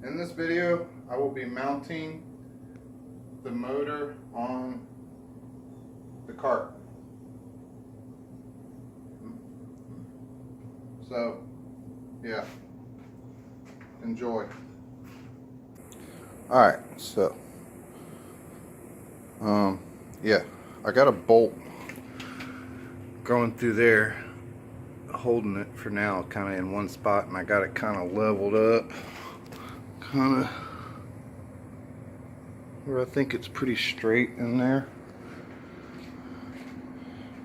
In this video, I will be mounting the motor on the cart. So, yeah, enjoy. Alright, so, yeah, I got a bolt going through there, holding it for now kind of in one spot, and I got it kind of leveled up, kind of where I think it's pretty straight in there.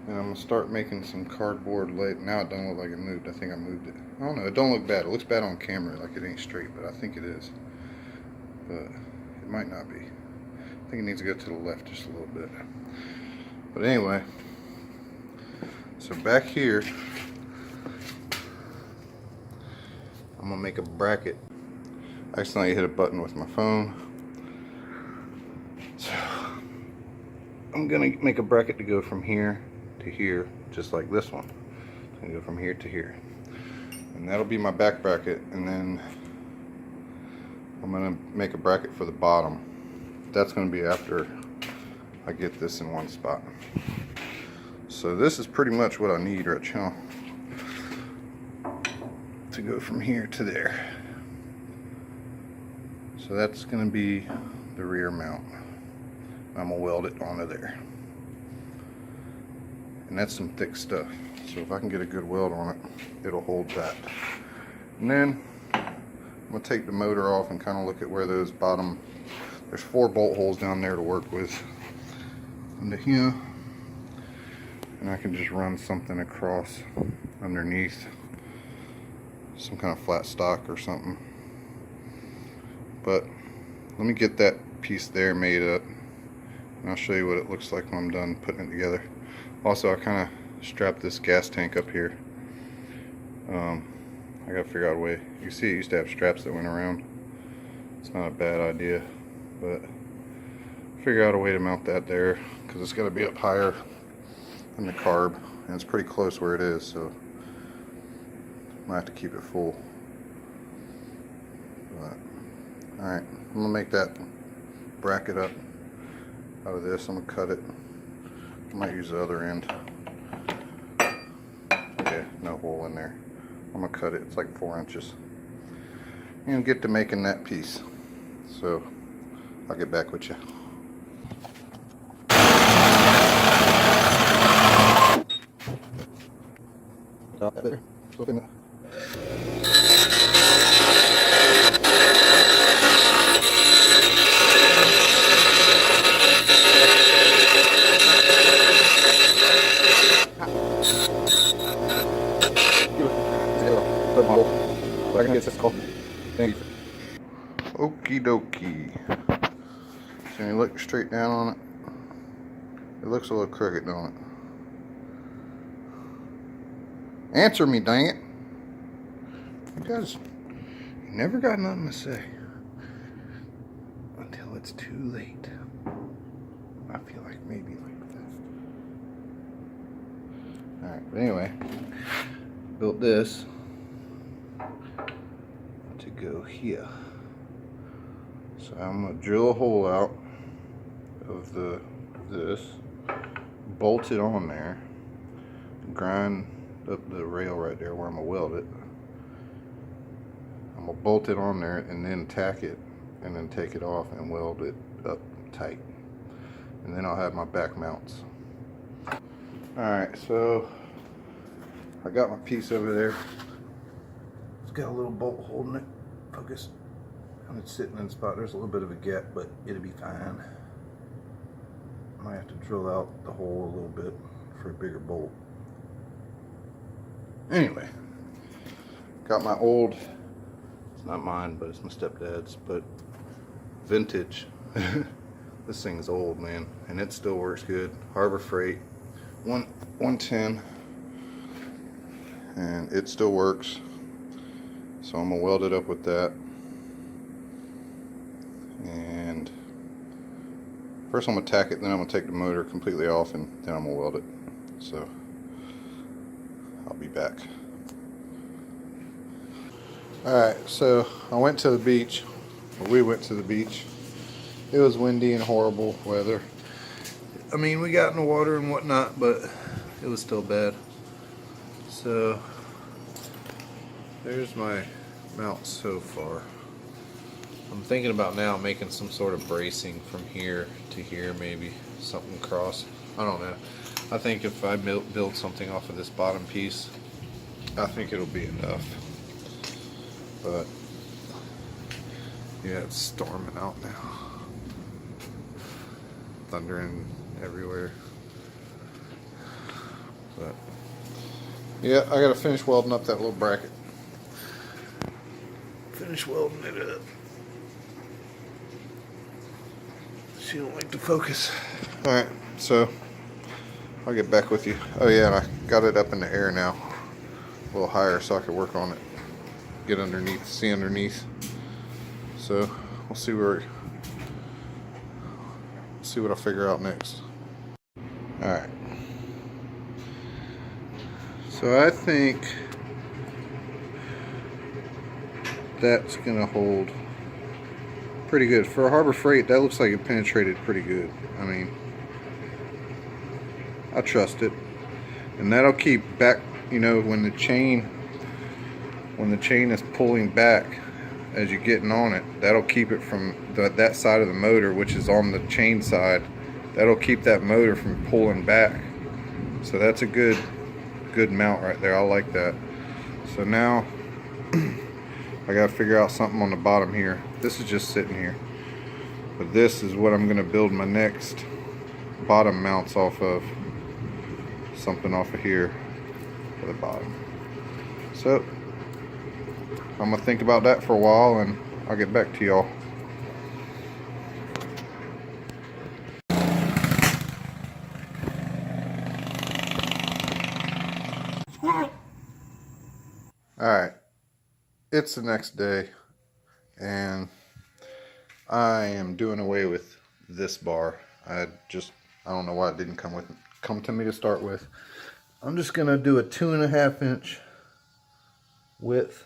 And I'm going to start making some cardboard laid. Now it don't look like it moved. I think I moved it. I don't know. It don't look bad. It looks bad on camera, like it ain't straight, but I think it is. But it might not be. I think it needs to go to the left just a little bit. But anyway, so back here, I'm going to make a bracket. I accidentally hit a button with my phone. So I'm going to make a bracket to go from here to here, just like this one. It's going to go from here to here. And that'll be my back bracket, and then I'm going to make a bracket for the bottom. That's going to be after I get this in one spot. So this is pretty much what I need right now to go from here to there. So that's going to be the rear mount. I'm going to weld it onto there. And that's some thick stuff. So if I can get a good weld on it, it'll hold that. And then I'm going to take the motor off and kind of look at where those bottom, there's 4 bolt holes down there to work with into here. And I can just run something across underneath, some kind of flat stock or something. But let me get that piece there made up, and I'll show you what it looks like when I'm done putting it together. Also, I kind of strapped this gas tank up here. I gotta figure out a way. You see it used to have straps that went around. It's not a bad idea, but figure out a way to mount that there, because it's got to be up higher than the carb, and it's pretty close where it is, so I might have to keep it full. But alright, I'm going to make that bracket up out of this. I'm going to cut it. I might use the other end. Yeah, no hole in there. I'm going to cut it. It's like 4 inches. And get to making that piece. So, I'll get back with you. Stop that there. Okie dokie. So you look straight down on it. It looks a little crooked, don't it? Answer me, dang it. You guys, you never got nothing to say until it's too late. I feel like maybe like that. Alright, but anyway, built this to go here. So I'm going to drill a hole out of this, bolt it on there, grind up the rail right there where I'm going to weld it. I'm going to bolt it on there and then tack it, and then take it off and weld it up tight. And then I'll have my back mounts. Alright, so I got my piece over there. It's got a little bolt holding it. Focus. And it's sitting in the spot. There's a little bit of a gap, but it'll be fine. Might have to drill out the hole a little bit for a bigger bolt. Anyway, got my old, it's not mine, but it's my stepdad's, but vintage. This thing's old, man, and it still works good. Harbor Freight 110, and it still works. So I'm gonna weld it up with that. And first I'm going to tack it, then I'm going to take the motor completely off, and then I'm going to weld it. So I'll be back. Alright, so I went to the beach We went to the beach. It was windy and horrible weather. I mean, we got in the water and whatnot, but it was still bad. So there's my mount so far. I'm thinking about now making some sort of bracing from here to here, maybe something across. I don't know. I think if I build something off of this bottom piece, I think it'll be enough. But yeah, it's storming out now. Thundering everywhere. But yeah, I gotta finish welding up that little bracket. Finish welding it up. She don't like to focus. Alright, so I'll get back with you. Oh yeah, and I got it up in the air now. A little higher so I can work on it. Get underneath, see underneath. So we'll see what I figure out next. Alright. So I think that's gonna hold pretty good. For a Harbor Freight, that looks like it penetrated pretty good. I mean, I trust it. And that'll keep back, you know, when the chain is pulling back as you're getting on it, that'll keep it from that side of the motor, which is on the chain side. That'll keep that motor from pulling back. So that's a good mount right there. I like that. So now I gotta figure out something on the bottom here. This is just sitting here, but this is what I'm gonna build my next bottom mounts off of. Something off of here for the bottom. So I'm gonna think about that for a while and I'll get back to y'all. Alright, it's the next day and I am doing away with this bar. I don't know why it didn't come to me to start with. I'm just gonna do a 2.5 inch width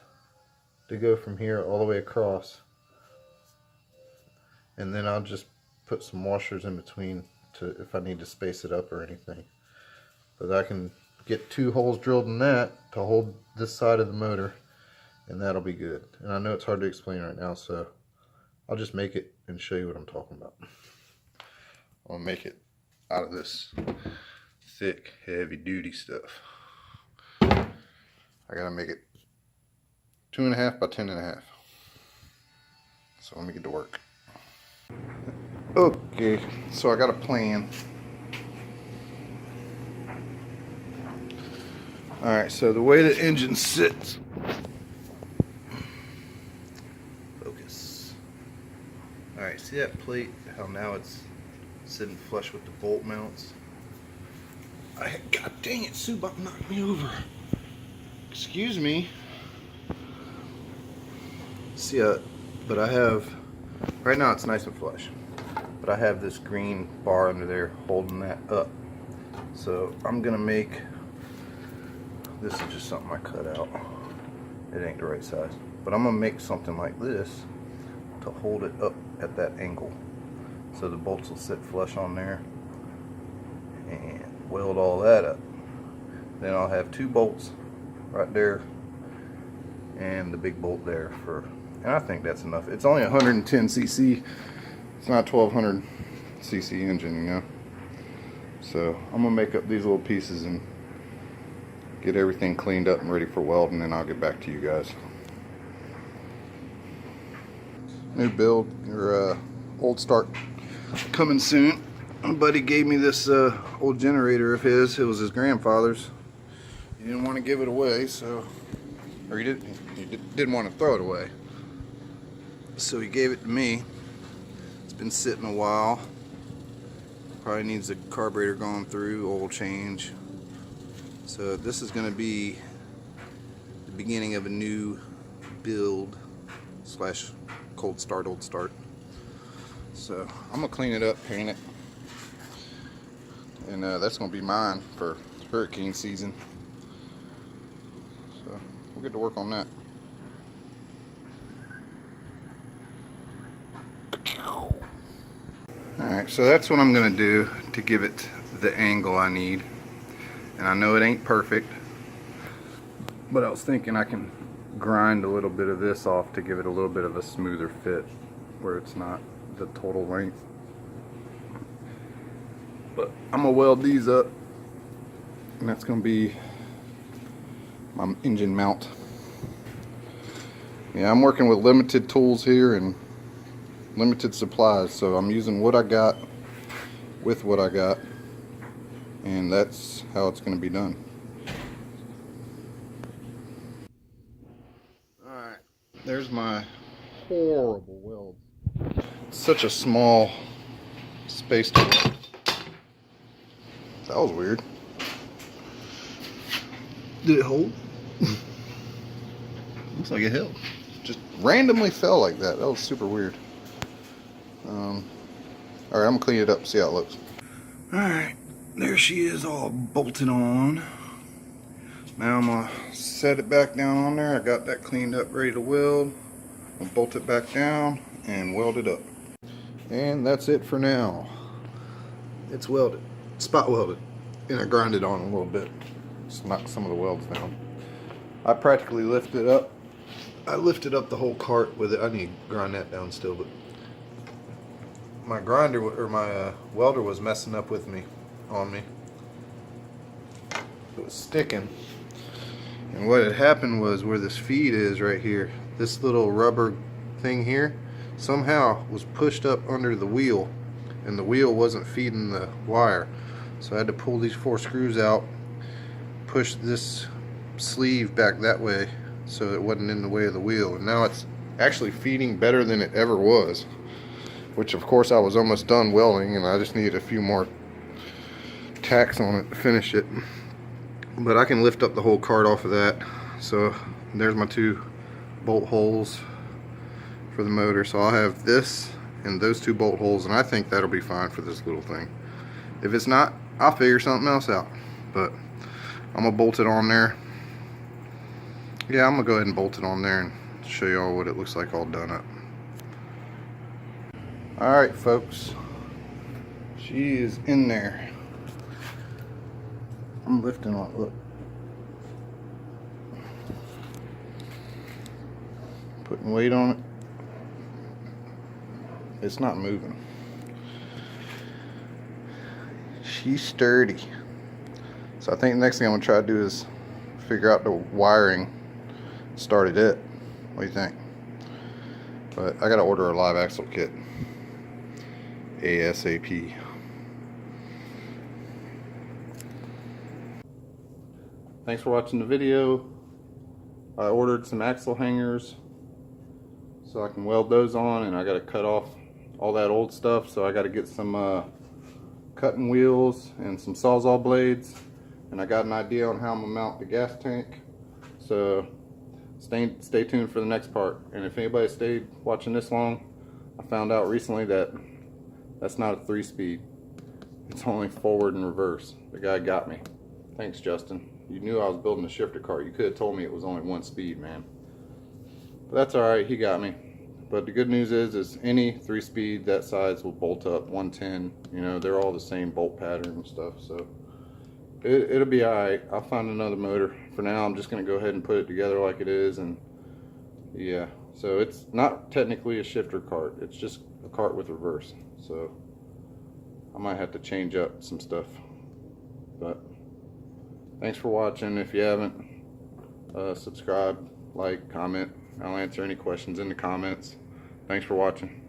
to go from here all the way across, and then I'll just put some washers in between to if I need to space it up or anything. But I can get 2 holes drilled in that to hold this side of the motor, and that'll be good. And I know it's hard to explain right now, so I'll just make it and show you what I'm talking about. I'll make it out of this thick, heavy duty stuff. I gotta make it 2.5 by 10.5. So let me get to work. Okay, so I got a plan. Alright, so the way the engine sits. Focus. Alright, see that plate? How now it's sitting flush with the bolt mounts? God dang it, Sue Bob knocked me over. Excuse me. See, but I have, right now it's nice and flush, but I have this green bar under there holding that up. So I'm gonna make, this is just something I cut out. It ain't the right size, but I'm gonna make something like this to hold it up at that angle. So the bolts will sit flush on there and weld all that up. Then I'll have 2 bolts right there and the big bolt there for, and I think that's enough. It's only 110 cc. It's not 1200 cc engine, you know. So I'm gonna make up these little pieces and get everything cleaned up and ready for welding, and I'll get back to you guys. New build, or old start coming soon. My buddy gave me this old generator of his. It was his grandfather's. He didn't want to give it away, so, or he didn't want to throw it away. So he gave it to me. It's been sitting a while. Probably needs a carburetor going through, oil change. So this is going to be the beginning of a new build slash cold start, old start. So I'm gonna clean it up, paint it, and that's gonna be mine for hurricane season. So we'll get to work on that. Alright, so that's what I'm going to do to give it the angle I need. And I know it ain't perfect, but I was thinking I can grind a little bit of this off to give it a little bit of a smoother fit where it's not the total length. But I'm going to weld these up, and that's going to be my engine mount. Yeah, I'm working with limited tools here and limited supplies, so I'm using what I got with what I got, and that's how it's going to be done. Alright, there's my horrible weld. It's such a small space to weld. That was weird. Did it hold? Looks like it held. Just randomly fell like that. That was super weird. Alright, I'm gonna clean it up, see how it looks. Alright, there she is, all bolted on. Now I'm gonna set it back down on there. I got that cleaned up, ready to weld. I'll bolt it back down and weld it up. And that's it for now. It's welded, spot welded, and I grinded on a little bit. Just knocked some of the welds down. I practically lifted up. I lifted up the whole cart with it. I need to grind that down still, but my grinder or my welder was messing up with me, on me. It was sticking, and what had happened was where this feed is right here, this little rubber thing here somehow was pushed up under the wheel, and the wheel wasn't feeding the wire, so I had to pull these 4 screws out, push this sleeve back that way so it wasn't in the way of the wheel, and now it's actually feeding better than it ever was, which of course I was almost done welding and I just needed a few more tacks on it to finish it. But I can lift up the whole cart off of that. So there's my 2 bolt holes for the motor, so I'll have this and those 2 bolt holes, and I think that'll be fine for this little thing. If it's not, I'll figure something else out, but I'm gonna bolt it on there. Yeah, I'm gonna go ahead and bolt it on there and show you all what it looks like all done up. Alright folks, she is in there. I'm lifting on it, look. Putting weight on it. It's not moving. She's sturdy. So I think the next thing I'm gonna try to do is figure out the wiring, started it. What do you think? But I gotta order a live axle kit ASAP. Thanks for watching the video. I ordered some axle hangers so I can weld those on, and I got to cut off all that old stuff, so I got to get some cutting wheels and some sawzall blades, and I got an idea on how I'm gonna mount the gas tank, so stay tuned for the next part. And if anybody stayed watching this long, I found out recently that that's not a 3-speed, it's only forward and reverse. The guy got me. Thanks, Justin. You knew I was building a shifter cart. You could have told me it was only 1 speed, man. But that's alright, he got me. But the good news is any 3-speed that size will bolt up 110. You know, they're all the same bolt pattern and stuff, so it'll be alright. I'll find another motor. For now, I'm just going to go ahead and put it together like it is, and yeah. So it's not technically a shifter cart. It's just a cart with reverse. So I might have to change up some stuff. But thanks for watching. If you haven't, subscribe, like, comment. I'll answer any questions in the comments. Thanks for watching.